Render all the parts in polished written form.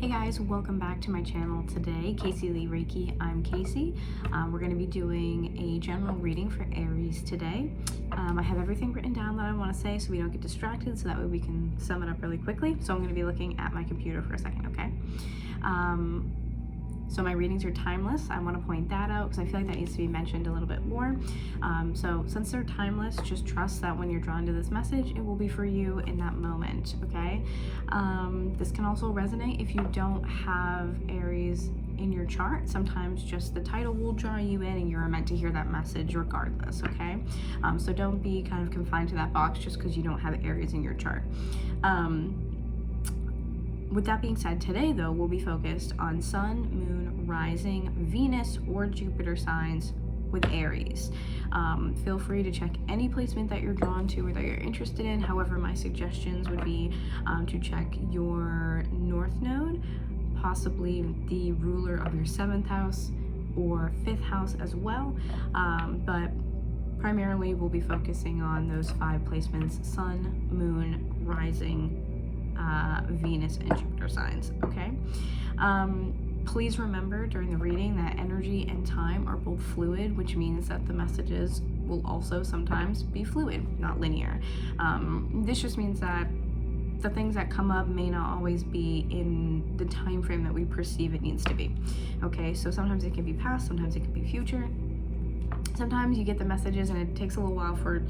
Hey guys, welcome back to my channel today. Caseyleighreiki, I'm Casey. We're going to be doing a general reading for Aries today. I have everything written down that I want to say so we don't get distracted, so that way we can sum it up really quickly. So I'm going to be looking at my computer for a second, okay? So my readings are timeless. I want to point that out because I feel like that needs to be mentioned a little bit more. So since they're timeless, just trust that when you're drawn to this message, it will be for you in that moment, okay? This can also resonate if you don't have Aries in your chart. Sometimes just the title will draw you in and you're meant to hear that message regardless, okay? So don't be kind of confined to that box just because you don't have Aries in your chart. With that being said, today though, we'll be focused on Sun, Moon, Rising, Venus, or Jupiter signs with Aries. Feel free to check any placement that you're drawn to or that you're interested in. However, my suggestions would be to check your North Node, possibly the ruler of your 7th house or 5th house as well. But primarily we'll be focusing on those 5 placements: Sun, Moon, Rising, Venus, and Jupiter signs, okay? Please remember during the reading that energy and time are both fluid, which means that the messages will also sometimes be fluid, not linear. This just means that the things that come up may not always be in the time frame that we perceive it needs to be, okay? So sometimes it can be past, sometimes it can be future. Sometimes you get the messages and it takes a little while for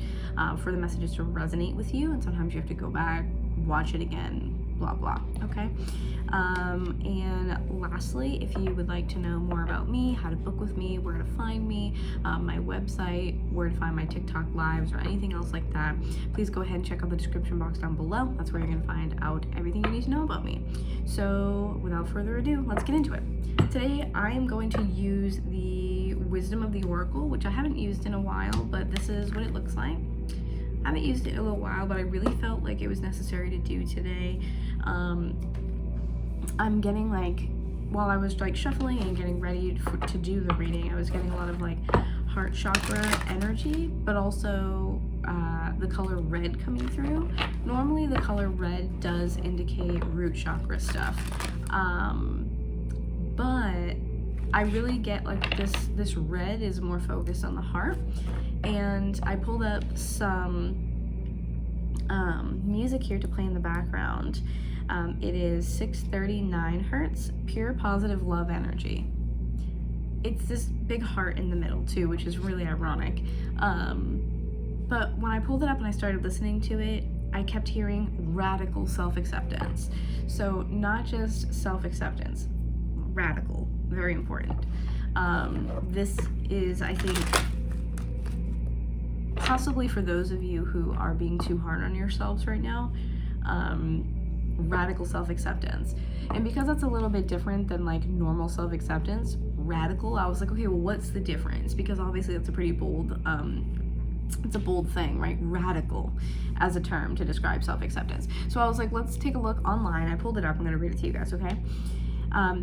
the messages to resonate with you, and sometimes you have to go back, watch it again, blah blah, okay? And lastly, if you would like to know more about me, how to book with me, where to find me, my website, where to find my TikTok lives, or anything else like that, please go ahead and check out the description box down below. That's where you're going to find out everything you need to know about me. So without further ado, let's get into it. Today I am going to use the Wisdom of the Oracle, which I haven't used in a while, but this is what it looks like. I haven't used it in a little while, but I really felt like it was necessary to do today. I'm getting while I was shuffling and getting ready to do the reading, I was getting a lot of heart chakra energy, but also the color red coming through. Normally the color red does indicate root chakra stuff, but I really get this red is more focused on the heart. And I pulled up some music here to play in the background. It is 639 hertz, pure positive love energy. It's this big heart in the middle too, which is really ironic. But when I pulled it up and I started listening to it, I kept hearing radical self-acceptance. So not just self-acceptance, radical, very important. This is, I think, possibly for those of you who are being too hard on yourselves right now, radical self-acceptance. And because that's a little bit different than normal self-acceptance, radical, I was like, okay, well, what's the difference? Because obviously that's a pretty bold, it's a bold thing, right? Radical as a term to describe self-acceptance. So I was like, let's take a look online. I pulled it up. I'm going to read it to you guys, okay?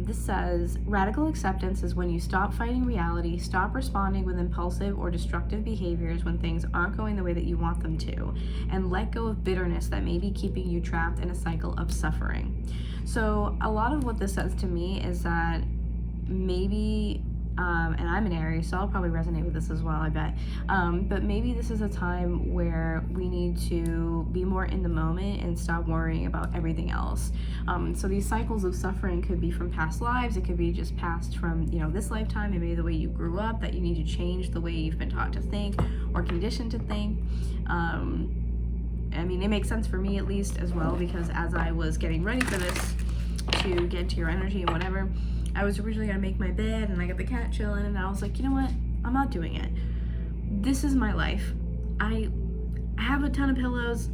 This says, radical acceptance is when you stop fighting reality, stop responding with impulsive or destructive behaviors when things aren't going the way that you want them to, and let go of bitterness that may be keeping you trapped in a cycle of suffering. So a lot of what this says to me is that maybe, and I'm an Aries, so I'll probably resonate with this as well, I bet. But maybe this is a time where we need to be more in the moment and stop worrying about everything else. So these cycles of suffering could be from past lives. It could be just past from, this lifetime, maybe the way you grew up, that you need to change the way you've been taught to think or conditioned to think. I mean, it makes sense for me at least as well, because as I was getting ready for this to get into your energy and whatever, I was originally gonna make my bed and I got the cat chilling, and I was like, you know what? I'm not doing it. This is my life. I have a ton of pillows,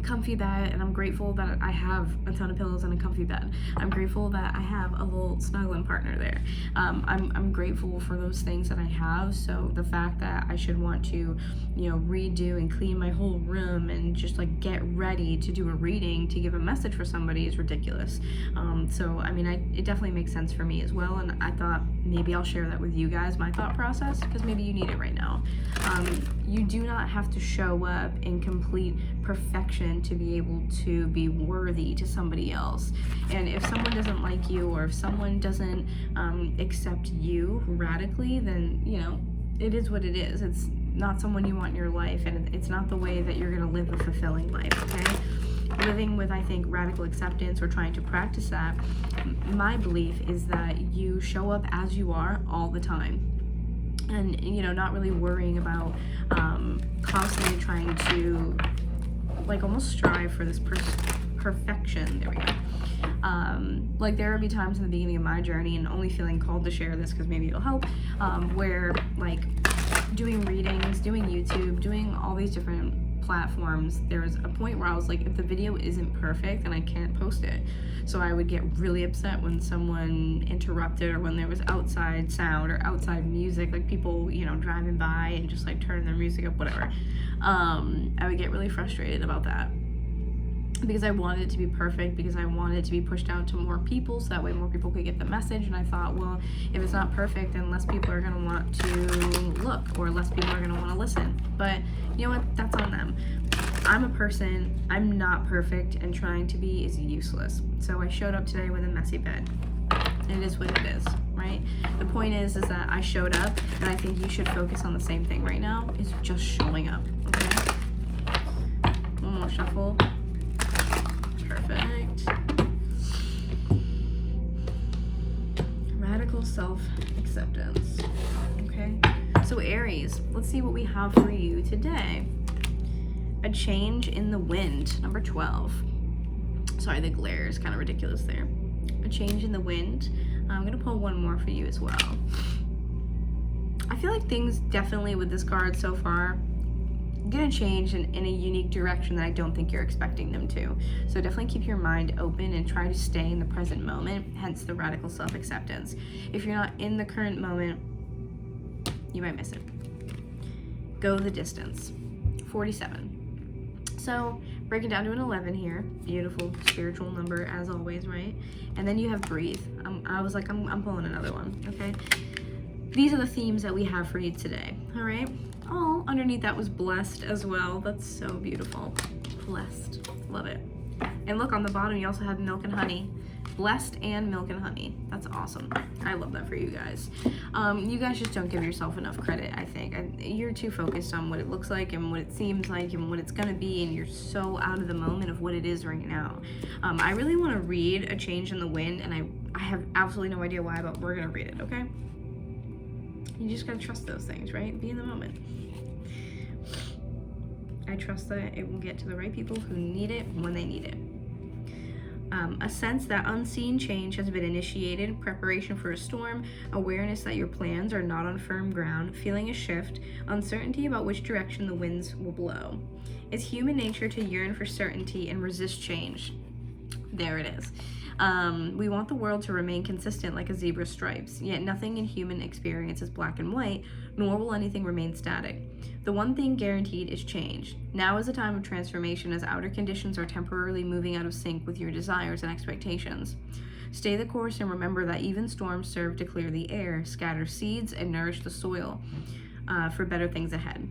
comfy bed, and I'm grateful that I have a ton of pillows and a comfy bed. I'm grateful that I have a little snuggling partner there. I'm grateful for those things that I have. So the fact that I should want to, redo and clean my whole room and just get ready to do a reading to give a message for somebody is ridiculous. So I mean, it definitely makes sense for me as well, and I thought maybe I'll share that with you guys, my thought process, because maybe you need it right now. You do not have to show up in complete perfection to be able to be worthy to somebody else. And if someone doesn't like you, or if someone doesn't accept you radically, then, you know, it is what it is. It's not someone you want in your life, and it's not the way that you're going to live a fulfilling life, okay? Living with, I think, radical acceptance, or trying to practice that, my belief is that you show up as you are all the time. And, you know, not really worrying about constantly trying to, like, almost strive for this perfection. There we go. Like, there would be times in the beginning of my journey, and only feeling called to share this because maybe it'll help, where, like, doing readings, doing YouTube, doing all these different platforms, there was a point where I was like, if the video isn't perfect, then I can't post it. So I would get really upset when someone interrupted, or when there was outside sound or outside music, like people, you know, driving by and just like turning their music up, whatever. I would get really frustrated about that, because I wanted it to be perfect, because I wanted it to be pushed out to more people, so that way more people could get the message. And I thought, well, if it's not perfect, then less people are going to want to look, or less people are going to want to listen. But you know what? That's on them. I'm a person, I'm not perfect, and trying to be is useless. So I showed up today with a messy bed. It is what it is, right? The point is that I showed up, and I think you should focus on the same thing right now, is just showing up, okay? One more shuffle. Perfect. Radical self-acceptance. Okay. So Aries, let's see what we have for you today. A change in the wind, number 12. Sorry, the glare is kind of ridiculous there. A change in the wind. I'm going to pull one more for you as well. I feel like things definitely with this card so far gonna change in a unique direction that I don't think you're expecting them to. So definitely keep your mind open and try to stay in the present moment, hence the radical self-acceptance. If you're not in the current moment, you might miss it. Go the distance. 47. So break it down to an 11 here. Beautiful spiritual number as always, right? And then you have breathe. I was like, I'm pulling another one, okay? These are the themes that we have for you today, all right? Oh, underneath that was blessed as well. That's so beautiful. Blessed. Love it. And look, on the bottom, you also have milk and honey. Blessed and milk and honey. That's awesome. I love that for you guys. You guys just don't give yourself enough credit, I think. You're too focused on what it looks like and what it seems like and what it's going to be, and you're so out of the moment of what it is right now. I really want to read A Change in the Wind, and I have absolutely no idea why, but we're going to read it, okay? You just gotta trust those things, right? Be in the moment. I trust that it will get to the right people who need it when they need it. A sense that unseen change has been initiated, preparation for a storm, awareness that your plans are not on firm ground, feeling a shift, uncertainty about which direction the winds will blow. It's human nature to yearn for certainty and resist change. There it is. We want the world to remain consistent like a zebra's stripes, yet nothing in human experience is black and white, nor will anything remain static. The one thing guaranteed is change. Now is a time of transformation, as outer conditions are temporarily moving out of sync with your desires and expectations. Stay the course and remember that even storms serve to clear the air, scatter seeds, and nourish the soil for better things ahead.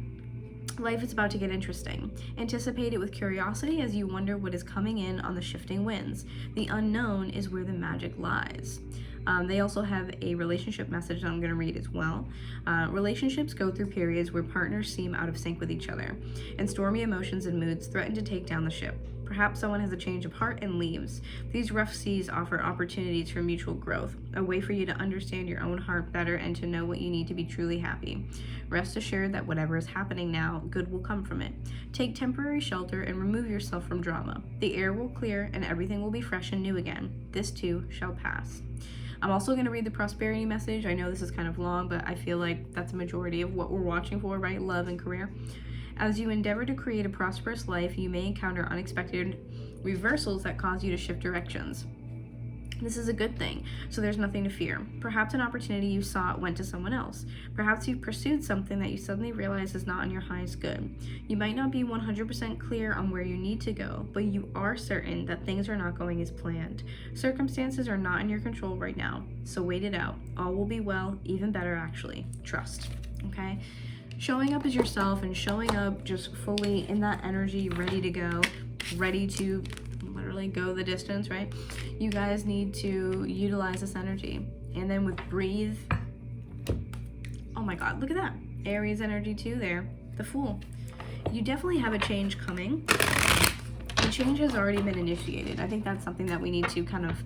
Life is about to get interesting. Anticipate it with curiosity as you wonder what is coming in on the shifting winds. The unknown is where the magic lies. They also have a relationship message that I'm going to read as well. Relationships go through periods where partners seem out of sync with each other, and stormy emotions and moods threaten to take down the ship. Perhaps someone has a change of heart and leaves. These rough seas offer opportunities for mutual growth, a way for you to understand your own heart better and to know what you need to be truly happy. Rest assured that whatever is happening now, good will come from it. Take temporary shelter and remove yourself from drama. The air will clear and everything will be fresh and new again. This too shall pass. I'm also going to read the prosperity message. I know this is kind of long, but I feel like that's a majority of what we're watching for, right? Love and career. As you endeavor to create a prosperous life, you may encounter unexpected reversals that cause you to shift directions. This is a good thing, so there's nothing to fear. Perhaps an opportunity you sought went to someone else. Perhaps you've pursued something that you suddenly realize is not on your highest good. You might not be 100% clear on where you need to go, but you are certain that things are not going as planned. Circumstances are not in your control right now, so wait it out. All will be well, even better actually. Trust, okay? showing up as yourself and showing up just fully in that energy, ready to go, ready to literally go the distance, right? You guys need to utilize this energy. And then with breathe, oh my God, look at that. Aries energy too there, the Fool. You definitely have a change coming. The change has already been initiated. I think that's something that we need to kind of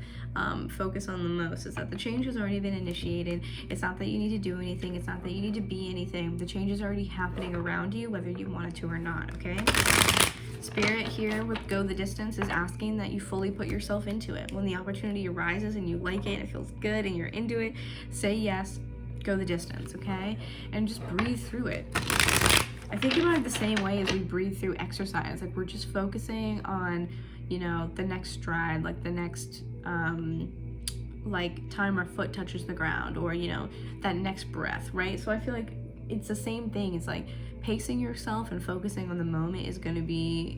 focus on the most, is that the change has already been initiated. It's not that you need to do anything. It's not that you need to be anything. The change is already happening around you, whether you want it to or not, okay? Spirit here with go the distance is asking that you fully put yourself into it. When the opportunity arises and you like it and it feels good and you're into it, say yes, go the distance, okay? And just breathe through it. I think about it the same way as we breathe through exercise. Like, we're just focusing on, you know, the next stride, like the next like time our foot touches the ground, or, you know, that next breath, right? So I feel like it's the same thing. It's like pacing yourself and focusing on the moment is going to be,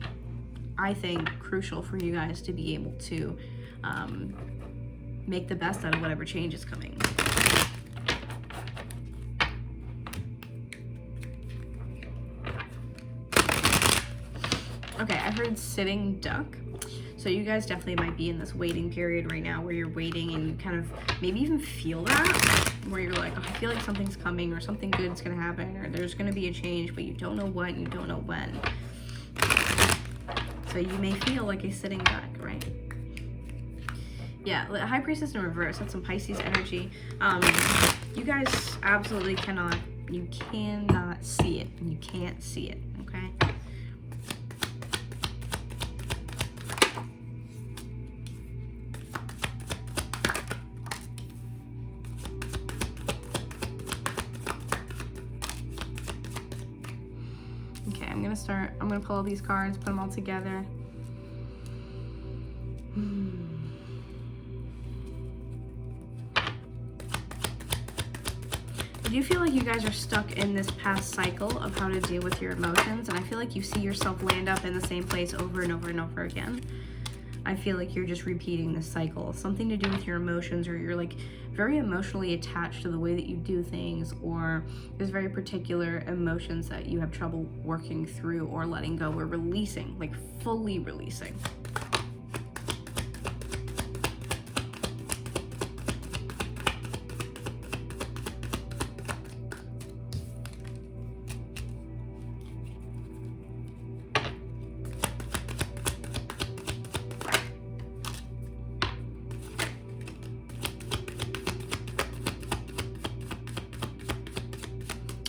I think, crucial for you guys to be able to make the best out of whatever change is coming. Okay, I heard sitting duck. So you guys definitely might be in this waiting period right now where you're waiting and you kind of maybe even feel that, where you're like, oh, I feel like something's coming or something good's gonna happen or there's gonna be a change, but you don't know what and you don't know when. So you may feel like a sitting duck, right? Yeah, High Priestess in reverse, that's some Pisces energy. You guys absolutely cannot see it. You can't see it, okay? I'm gonna pull all these cards, put them all together. I do feel like you guys are stuck in this past cycle of how to deal with your emotions, and I feel like you see yourself land up in the same place over and over and over again. I feel like you're just repeating this cycle. Something to do with your emotions, or you're like very emotionally attached to the way that you do things, or there's very particular emotions that you have trouble working through or letting go or releasing, like fully releasing.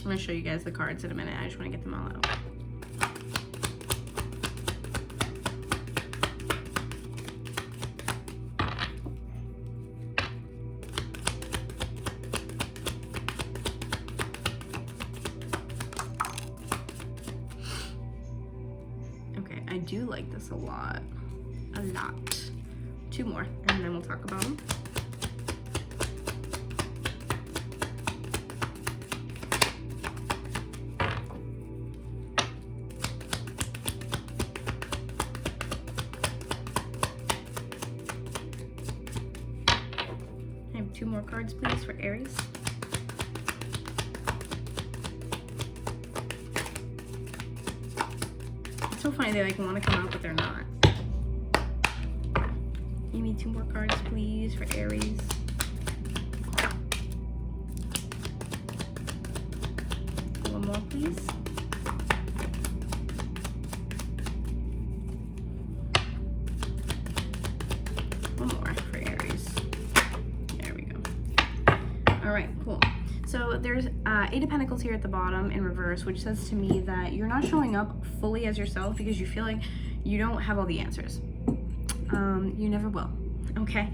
I'm going to show you guys the cards in a minute. I just want to get them all out. Okay, I do like this a lot. A lot. 2 more, and then we'll talk about them. I have 2 more cards, please, for Aries. It's so funny, they like want to come out, but they're not. Give me 2 more cards, please, for Aries. One more, please. One more for Aries. There we go. All right, cool. So there's 8 of Pentacles here at the bottom in reverse, which says to me that you're not showing up fully as yourself because you feel like you don't have all the answers. You never will, okay?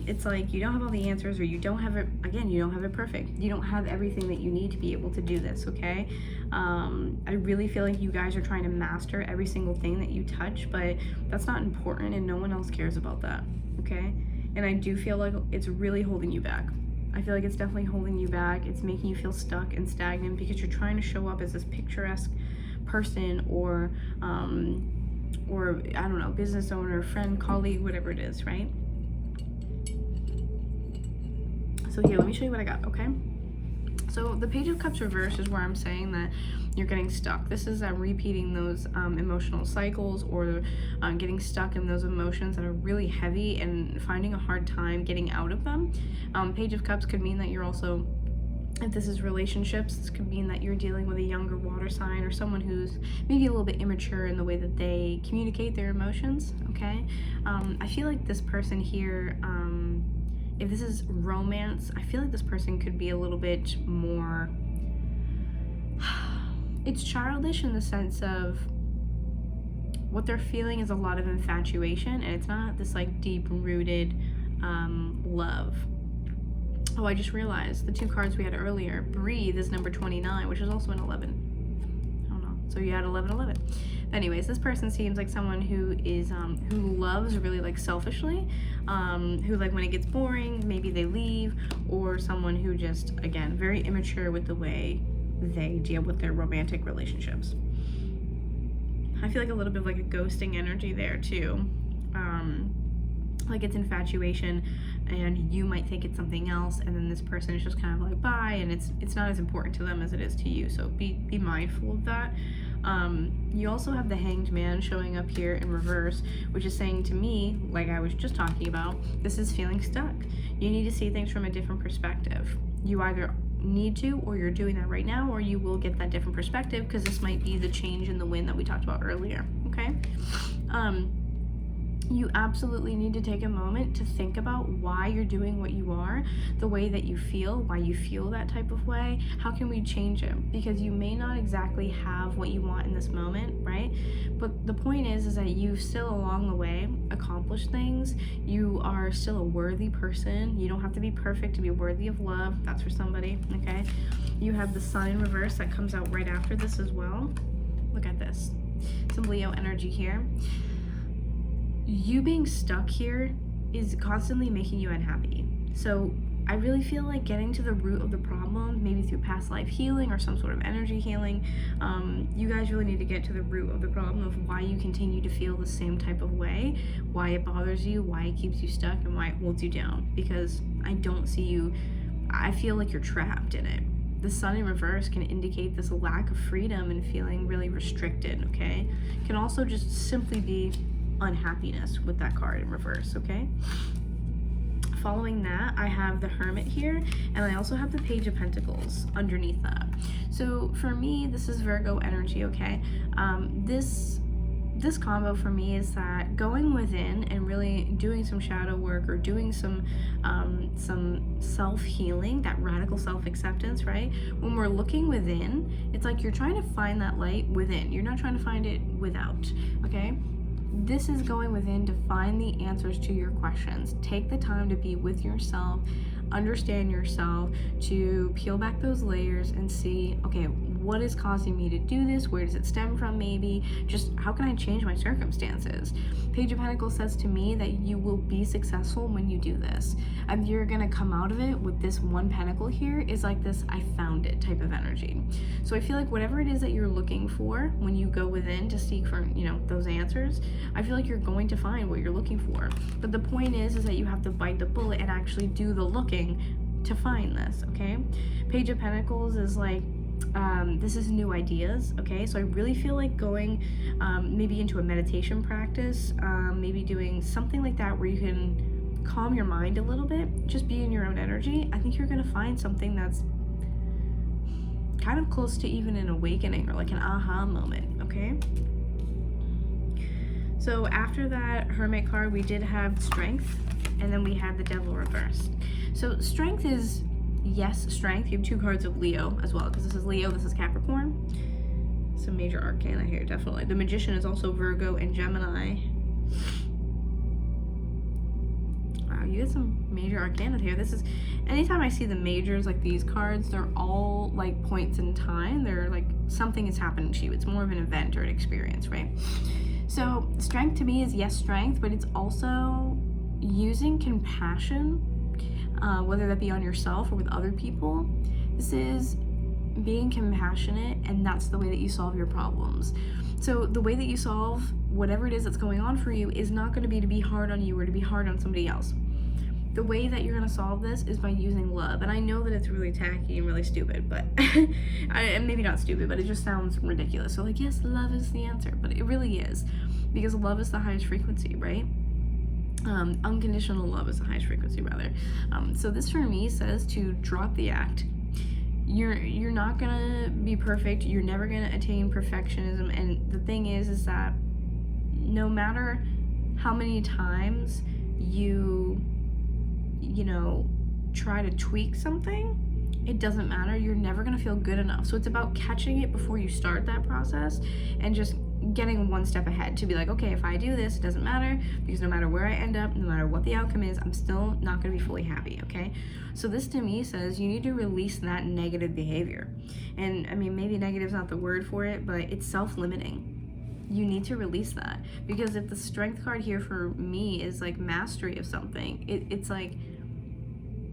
It's like you don't have all the answers, or you don't have it, again, you don't have it perfect. You don't have everything that you need to be able to do this, okay? I really feel like you guys are trying to master every single thing that you touch, but that's not important and no one else cares about that, okay? And I do feel like it's really holding you back. I feel like it's definitely holding you back. It's making you feel stuck and stagnant because you're trying to show up as this picturesque person, or I don't know, business owner, friend, colleague, whatever it is, right? So here, let me show you what I got, okay? So the Page of Cups reverse is where I'm saying that you're getting stuck. This is repeating those emotional cycles, or getting stuck in those emotions that are really heavy and finding a hard time getting out of them. Page of Cups could mean that you're also, if this is relationships, this could mean that you're dealing with a younger water sign, or someone who's maybe a little bit immature in the way that they communicate their emotions, okay? I feel like this person here, if this is romance, I feel like this person could be a little bit more, it's childish in the sense of what they're feeling is a lot of infatuation, and it's not this like deep-rooted love. Oh, I just realized the 2 cards we had earlier, Breathe is number 29, which is also an 11. I don't know. So you had 11, 11. Anyways, this person seems like someone who is who loves really like selfishly, who like when it gets boring, maybe they leave, or someone who just, again, very immature with the way they deal with their romantic relationships. I feel like a little bit of like a ghosting energy there too. Like it's infatuation, and you might think it's something else, and then this person is just kind of like bye, and it's not as important to them as it is to you. So be mindful of that. You also have the Hanged Man showing up here in reverse, which is saying to me, like I was just talking about, this is feeling stuck. You need to see things from a different perspective. You either need to, or you're doing that right now, or you will get that different perspective, because this might be the change in the wind that we talked about earlier, okay? You absolutely need to take a moment to think about why you're doing what you are, the way that you feel, why you feel that type of way. How can we change it? Because you may not exactly have what you want in this moment, right? But the point is that you've still along the way accomplished things. You are still a worthy person. You don't have to be perfect to be worthy of love. That's for somebody, okay? You have the Sun in reverse that comes out right after this as well. Look at this. Some Leo energy here. You being stuck here is constantly making you unhappy. So I really feel like getting to the root of the problem, maybe through past life healing or some sort of energy healing, you guys really need to get to the root of the problem of why you continue to feel the same type of way, why it bothers you, why it keeps you stuck, and why it holds you down. Because I don't see you, I feel like you're trapped in it. The Sun in reverse can indicate this lack of freedom and feeling really restricted, okay? It can also just simply be unhappiness with that card in reverse, okay? Following that, I have the Hermit here, and I also have the Page of Pentacles underneath that. So for me, this is Virgo energy, okay? This combo for me is that going within and really doing some shadow work, or doing some self-healing, that radical self-acceptance, right? When we're looking within, it's like you're trying to find that light within. You're not trying to find it without, okay? This is going within to find the answers to your questions. Take the time to be with yourself, understand yourself, to peel back those layers and see, okay, what is causing me to do this? Where does it stem from maybe? Just how can I change my circumstances? Page of Pentacles says to me that you will be successful when you do this. And you're gonna come out of it with this one pentacle here is like this I found it type of energy. So I feel like whatever it is that you're looking for when you go within to seek for, you know, those answers, I feel like you're going to find what you're looking for. But the point is that you have to bite the bullet and actually do the looking to find this, okay? Page of Pentacles is like, this is new ideas, okay? So I really feel like going maybe into a meditation practice, maybe doing something like that where you can calm your mind a little bit, just be in your own energy. I think you're gonna find something that's kind of close to even an awakening or like an aha moment, okay? So after that Hermit card, we did have Strength, and then we had the Devil reversed. So Strength is, yes, strength. You have 2 cards of Leo as well, because this is Leo, this is Capricorn. Some major arcana here, definitely. The Magician is also Virgo and Gemini. Wow, you get some major arcana here. This is, anytime I see the majors like these cards, they're all like points in time. They're like something is happening to you. It's more of an event or an experience, right? So Strength to me is, yes, strength, but it's also using compassion, whether that be on yourself or with other people. This is being compassionate, and that's the way that you solve your problems. So the way that you solve whatever it is that's going on for you is not going to be hard on you or to be hard on somebody else. the way that you're gonna solve this is by using love. And I know that it's really tacky and really stupid, but and maybe not stupid, but it just sounds ridiculous. So like, yes, love is the answer, but it really is, because love is the highest frequency, right? Unconditional love is the highest frequency, rather. So this for me says to drop the act. You're not gonna be perfect. You're never gonna attain perfectionism. And the thing is that no matter how many times you know, try to tweak something, it doesn't matter. You're never gonna feel good enough. So it's about catching it before you start that process and just getting one step ahead to be like, okay, if I do this, it doesn't matter, because no matter where I end up, no matter what the outcome is, I'm still not gonna be fully happy, okay? So this to me says you need to release that negative behavior. And I mean, maybe negative's not the word for it, but it's self-limiting. You need to release that, because if the strength card here for me is like mastery of something, it's like,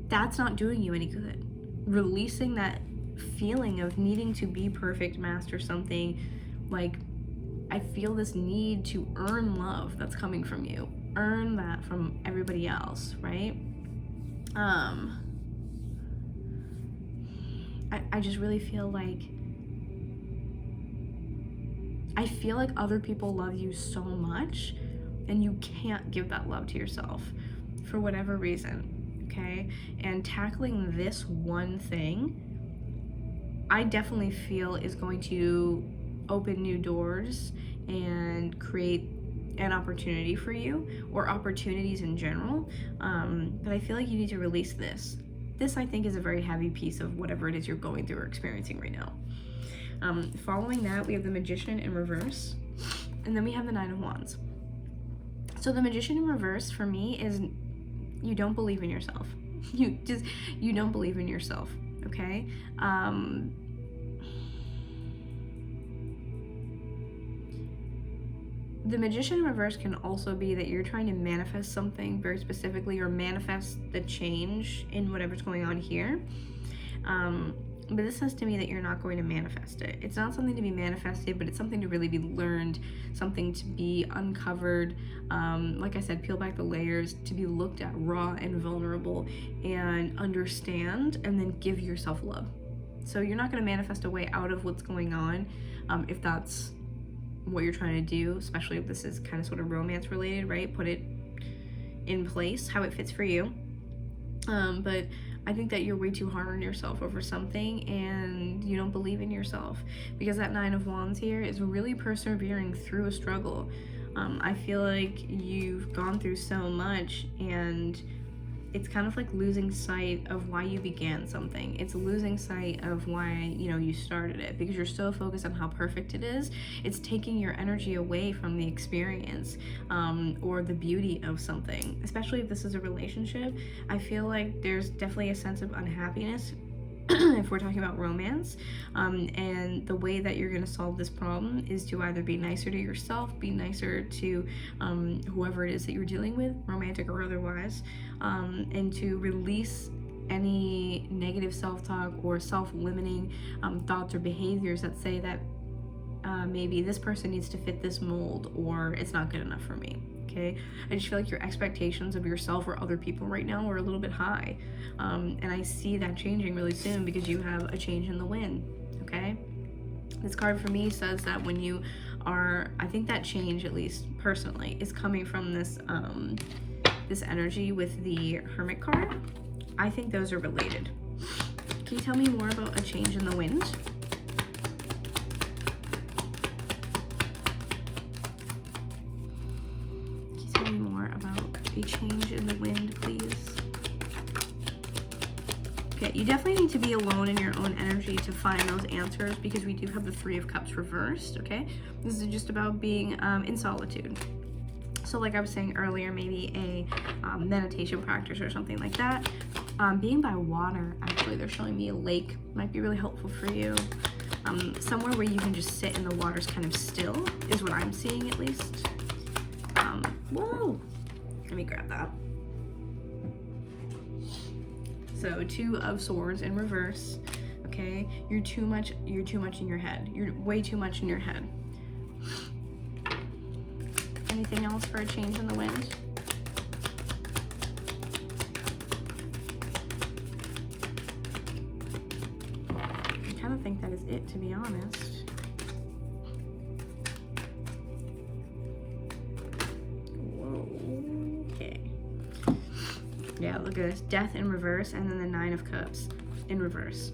that's not doing you any good. Releasing that feeling of needing to be perfect, master something, like, I feel this need to earn love that's coming from you. Earn that from everybody else, right? I just really feel like, other people love you so much, and you can't give that love to yourself for whatever reason, okay? And tackling this one thing, I definitely feel is going to open new doors and create an opportunity for you, or opportunities in general. But I feel like you need to release this. This, I think, is a very heavy piece of whatever it is you're going through or experiencing right now. Following that, we have the Magician in reverse, and then we have the Nine of Wands. So the Magician in reverse for me is, you don't believe in yourself. You don't believe in yourself, okay? The Magician in reverse can also be that you're trying to manifest something very specifically, or manifest the change in whatever's going on here. But this says to me that you're not going to manifest it. It's not something to be manifested, but it's something to really be learned, something to be uncovered. Like I said, peel back the layers, to be looked at raw and vulnerable, and understand, and then give yourself love. So you're not going to manifest a way out of what's going on, if that's what you're trying to do, especially if this is kind of sort of romance related, right? Put it in place how it fits for you. But I think that you're way too hard on yourself over something, and you don't believe in yourself, because that Nine of Wands here is really persevering through a struggle. I feel like you've gone through so much, and it's kind of like losing sight of why you began something. It's losing sight of why, you started it, because you're so focused on how perfect it is. It's taking your energy away from the experience, or the beauty of something. Especially if this is a relationship, I feel like there's definitely a sense of unhappiness if we're talking about romance, and the way that you're going to solve this problem is to either be nicer to yourself, be nicer to whoever it is that you're dealing with, romantic or otherwise, and to release any negative self-talk or self-limiting thoughts or behaviors that say that maybe this person needs to fit this mold, or it's not good enough for me. Okay, I just feel like your expectations of yourself or other people right now are a little bit high, and I see that changing really soon, because you have a change in the wind. Okay, this card for me says that when you are, I think that change, at least personally, is coming from this this energy with the Hermit card. I think those are related. Can you tell me more about a change in the wind? A change in the wind, please. Okay, you definitely need to be alone in your own energy to find those answers, because we do have the Three of Cups reversed, okay? This is just about being in solitude. So like I was saying earlier, maybe a meditation practice or something like that. Being by water, actually, they're showing me a lake, might be really helpful for you. Somewhere where you can just sit and the water's kind of still is what I'm seeing, at least. Whoa! Let me grab that. So Two of Swords in reverse. Okay, you're too much in your head. You're way too much in your head. Anything else for a change in the wind? to be honest. Whoa, okay. Yeah, look at this. Death in reverse, and then the Nine of Cups in reverse.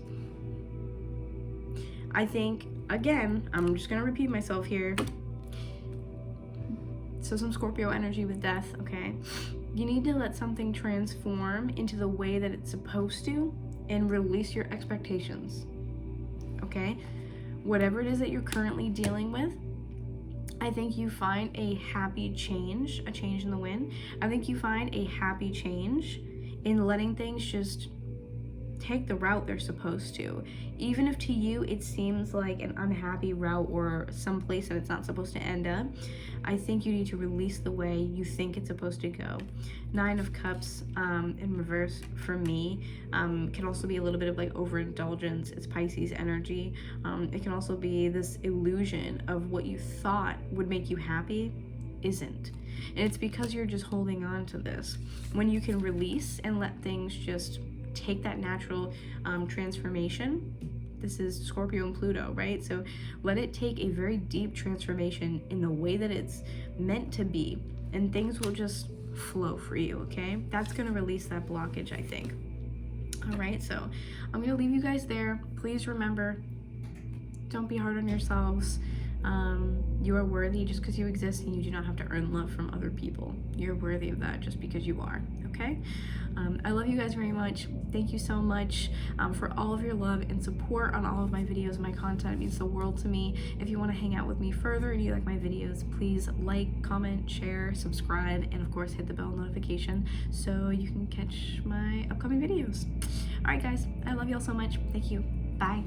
I think, again, I'm just gonna repeat myself here. So some Scorpio energy with death, okay? You need to let something transform into the way that it's supposed to and release your expectations, okay? Whatever it is that you're currently dealing with, I think you find a happy change, a change in the wind. I think you find a happy change in letting things just take the route they're supposed to. Even if to you it seems like an unhappy route or some place that it's not supposed to end up, I think you need to release the way you think it's supposed to go. Nine of Cups in reverse for me can also be a little bit of like overindulgence. It's Pisces energy. It can also be this illusion of what you thought would make you happy isn't. And it's because you're just holding on to this. When you can release and let things just take that natural transformation. This is Scorpio and Pluto, right? So let it take a very deep transformation in the way that it's meant to be, and things will just flow for you, okay? That's gonna release that blockage, I think. All right, so I'm gonna leave you guys there. Please remember, don't be hard on yourselves. You are worthy just because you exist, and you do not have to earn love from other people. You're worthy of that just because you are, okay? I love you guys very much. Thank you so much for all of your love and support on all of my videos. My content means the world to me. If you want to hang out with me further and you like my videos, please like, comment, share, subscribe, and of course hit the bell notification so you can catch my upcoming videos. All right, guys, I love y'all so much. Thank you. Bye.